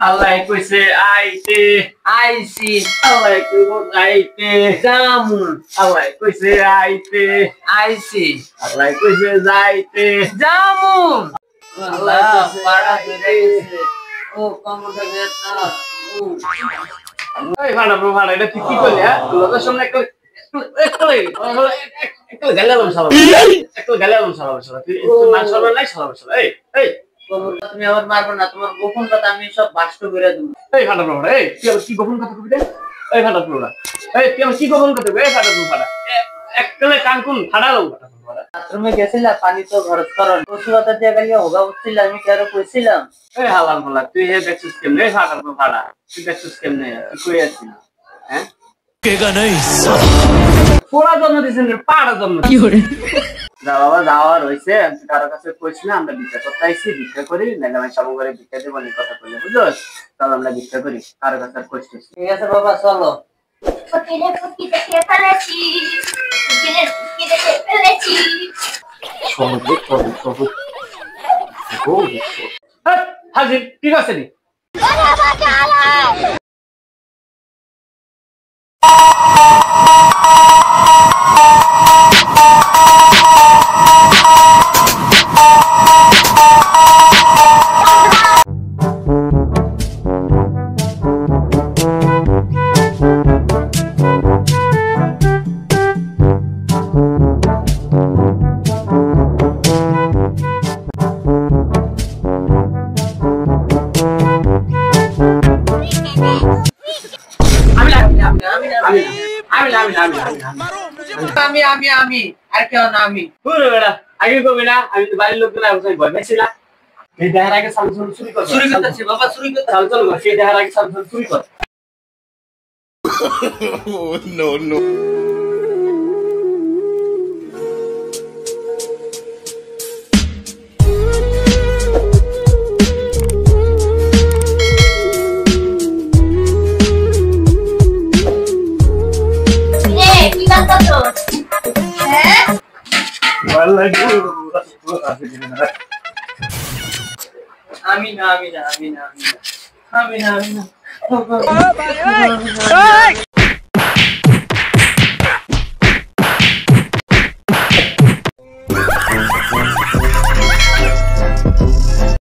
আল্লাহ কইছে আইতে আইছি আল্লাহ কইব যাইতে জামু আল্লাহ কইছে আইতে আইছি আল্লাহ কইছে যাইতে জামু আল্লাহ কইছে পাড়া আইতে। ধরে গেছে ও কমটা ব্যথা এই ভাড়া ব্রো ভাড়া এটা তুই কি করলি হ্যাঁ লোকের সামনে একটা গালালাম সালা একটা গালালাম সালা তুই মান সম্মান নাই সালা এই এই তুমি আবার মারবে না তোমার গোপন কথা আমি সব বাস্ত করে দেব এই ভাড়া ব্রো ভাড়া এই তুই আবার কি গোপন কথা কবি রে এই ভাড়া ব্রো ভাড়া এই তুই আবার কি গোপন কথা কবি এই ভাড়া ব্রো ভাড়া একটা কানকুন ফাড়ালাম ভাড়া বাথরুমে গেছিলা পানি তো খরচ করো কচু পাতা দিয়ে গেলে হোগা উঠছিল আমি কি আরো কইছিলাম এই হালাল বলা তুই হে দেখছিস কেমনে ভাড়া ব্রো ভাড়া তুই দেখছিস কেমনে কই আছিস হ্যাঁ কেগা নাই পোড়া জন্ম দিছেন পাড়া জন্ম কি করে যা বাবা যাওয়ার হইছে কারো কাছে কইছি না আমরা ভিক্ষা করতে আইছি ভিক্ষা করি নাহলে আমি সব করে ভিক্ষা দেব নি কথা কইলে বুঝছো তাহলে আমরা ভিক্ষা করি কারো কাছে আর কইছিস ঠিক আছে বাবা চলো ফকিরে ফকিরে ফেলেছি ফকিরে ফেলেছি হাজির ঠিক আছে নি বাবা চালা আমি আর কেউ না আমি পুরো বেড়া আগে কবি না আমি তো বাড়ির লোকজন আগে ভয় পাইছিলাম এই দেখার আগে সাল চুরি কর চুরি করতেছি বাবা চুরি করতে সাল চল সেই দেখার আগে সাল চুরি কর no no রে কি করতেছো হ্যাঁ আমি না